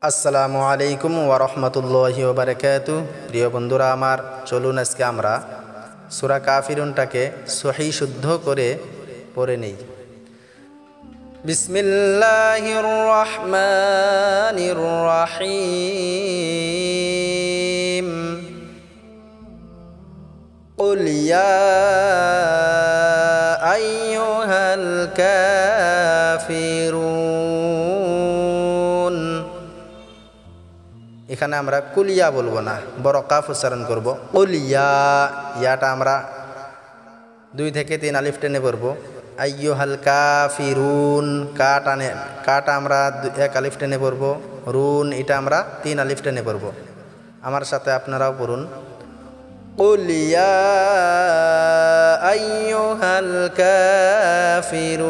আসসালামু আলাইকুম ওয়া রাহমাতুল্লাহি ওয়া বারাকাতুহু। প্রিয় বন্ধুরা আমার, চলুন আজকে আমরা সূরা কাফিরুনটাকে সহি শুদ্ধ করে পড়ে নেই। বিসমিল্লাহির রহমানির রহিম। কুল ইয়া আইয়ুহাল কাফিরুন। এখানে আমরা কুলিয়া বলবো না, বড় কাফ উচ্চারণ করব। কুলিয়া, ইয়াটা আমরা 2 থেকে 3 আলিফ টেনে পড়ব। আইয়ুহাল কাফিরুন, কাটা আমরা 1 আলিফ টেনে পড়ব। রুন, এটা আমরা 3 আলিফ টেনে পড়ব। আমার সাথে আপনারাও পড়ুন। কুলিয়া আইয়ুহাল কাফিরুন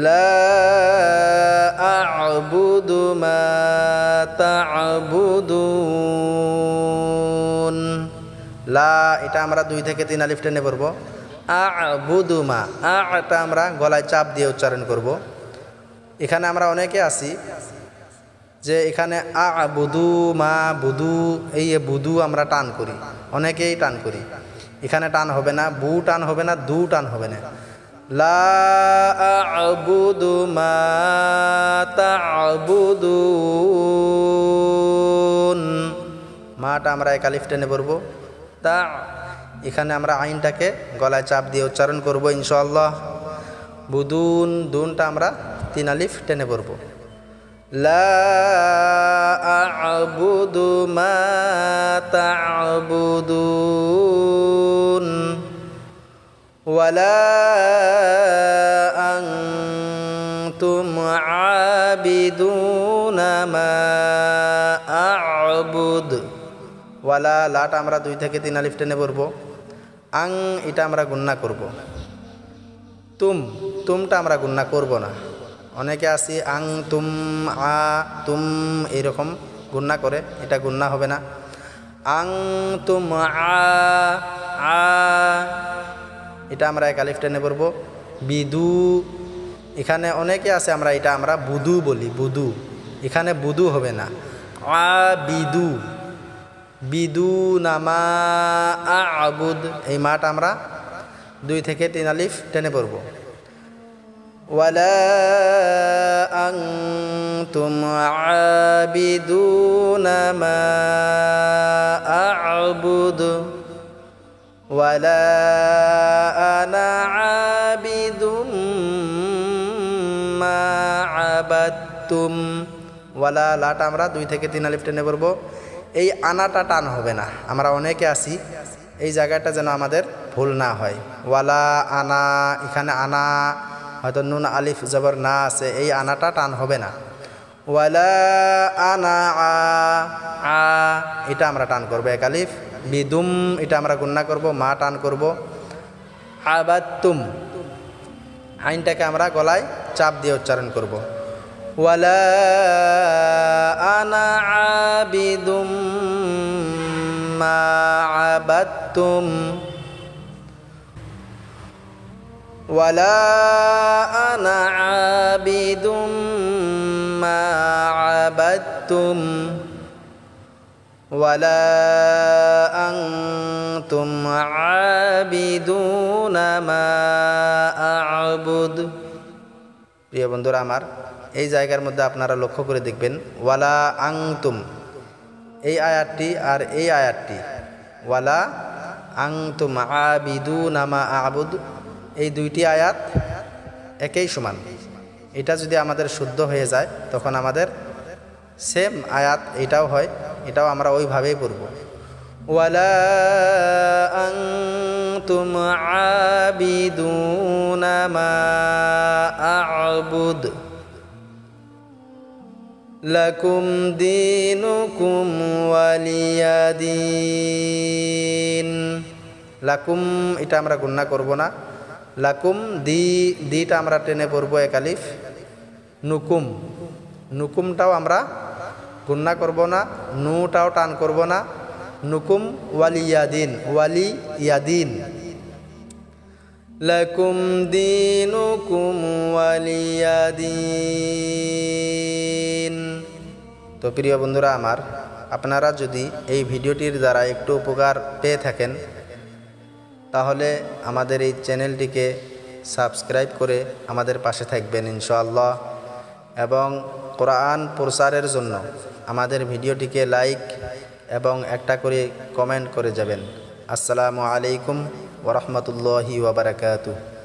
লা আ'বুদু মা তা'বুদুন। লা, এটা আমরা 2 থেকে 3 আলিফ টেনে পড়ব। আ'বুদু মা, আ'টা আমরা গলায় চাপ দিয়ে উচ্চারণ করব। এখানে আমরা অনেকে আছি যে এখানে আ'বুদু মা বুদু, এই বুদু আমরা টান করি, অনেকেই টান করি। এখানে টান হবে না, বু টান হবে না, দু টান হবে না। লা আ'বুদু মা তা'বুদুন, মাটা আমরা 1 আলিফ টেনে পড়ব। তা, এখানে আমরা আইনটাকে গলায় চাপ দিয়ে উচ্চারণ করব ইনশাআল্লাহ। বুদুন, দুনটা আমরা 3 আলিফ টেনে পড়ব। লা আ'বুদু মা তা'বুদুন ওয়ালা আনতুম আবিদুনা মা আ'বুদ। ওয়ালা, লাটা আমরা 2 থেকে 3 আলিফ টেনে পড়ব। আং, এটা আমরা গুন্না করব। তুমটা আমরা গুন্না করব না। অনেকে আছি আং তুম আ তুম এইরকম গুন্না করে, এটা গুন্না হবে না। আং তুম আ, এটা আমরা 1 আলিফ টেনে পড়ব। বিদু, এখানে অনেকে আছে আমরা এটা আমরা বুদু বলি, বুদু, এখানে বুদু হবে না। আ বিদু, বিদু নামা আ'বুদ, এই মাটা আমরা 2 থেকে 3 আলিফ টেনে পড়ব। ওয়ালা আনতুম আবিদুনা মা আ'বুদ ওয়ালা আনা আবিদুম মা আবাদতুম। ওয়ালা, লাটা আমরা 2 থেকে 3 আলিফ টেনে পড়ব। এই আনাটা টান হবে না। আমরা অনেকে আছি, এই জায়গাটা যেন আমাদের ভুল না হয়। ওয়ালা আনা, এখানে আনা হয়তো নুন আলিফ জবর না আছে, এই আনাটা টান হবে না। ওয়ালা আনা আ, এটা আমরা টান করব 1 আলিফ। বিদুম, এটা আমরা গুন্না করব, মা টান করব। আবাদতুম, আইনটাকে আমরা গলায় চাপ দিয়ে উচ্চারণ করব। ওয়ালা আনা আবিদুম মা আবাদতুম ওয়ালা আনা আবিদুম মা আবাদতুম ওয়ালা আনতুম আবিদুনা মা আ'বুদ। প্রিয় বন্ধুরা আমার, এই জায়গার মধ্যে আপনারা লক্ষ্য করে দেখবেন, ওয়ালা আনতুম, এই আয়াতটি আর এই আয়াতটি, ওয়ালা আনতুম আবিদুনা মা আ'বুদ, এই 2টি আয়াত একই সমান। এটা যদি আমাদের শুদ্ধ হয়ে যায় তখন আমাদের সেম আয়াত এটাও হয়, এটাও আমরা ওইভাবেই পড়ব। ওয়ালা আনতুম আবিদুনা মা আ'বুদ লাকুম দীনুকুম ওয়ালিয়া দীন। লাকুম, এটা আমরা গুন্না করব না। লাকুম, দিটা আমরা টেনে পড়ব 1 আলিফ। নুকুম, নুকুমটাও আমরা গুন্না করব না, নুটাও টান করব না। নুকুম ওয়ালিয়াদিন, ওয়ালিয়াদিন। লাকুম দীনুকুম ওয়ালিয়া দীন। তো প্রিয় বন্ধুরা আমার, আপনারা যদি এই ভিডিওটির দ্বারা একটু উপকার পেয়ে থাকেন তাহলে আমাদের এই চ্যানেলটিকে সাবস্ক্রাইব করে আমাদের পাশে থাকবেন ইনশাআল্লাহ, এবং কোরআন প্রচারের জন্য আমাদের ভিডিওটিকে লাইক এবং একটা করে কমেন্ট করে যাবেন। আসসালামু আলাইকুম ওয়া রাহমাতুল্লাহি ওয়া বারাকাতুহু।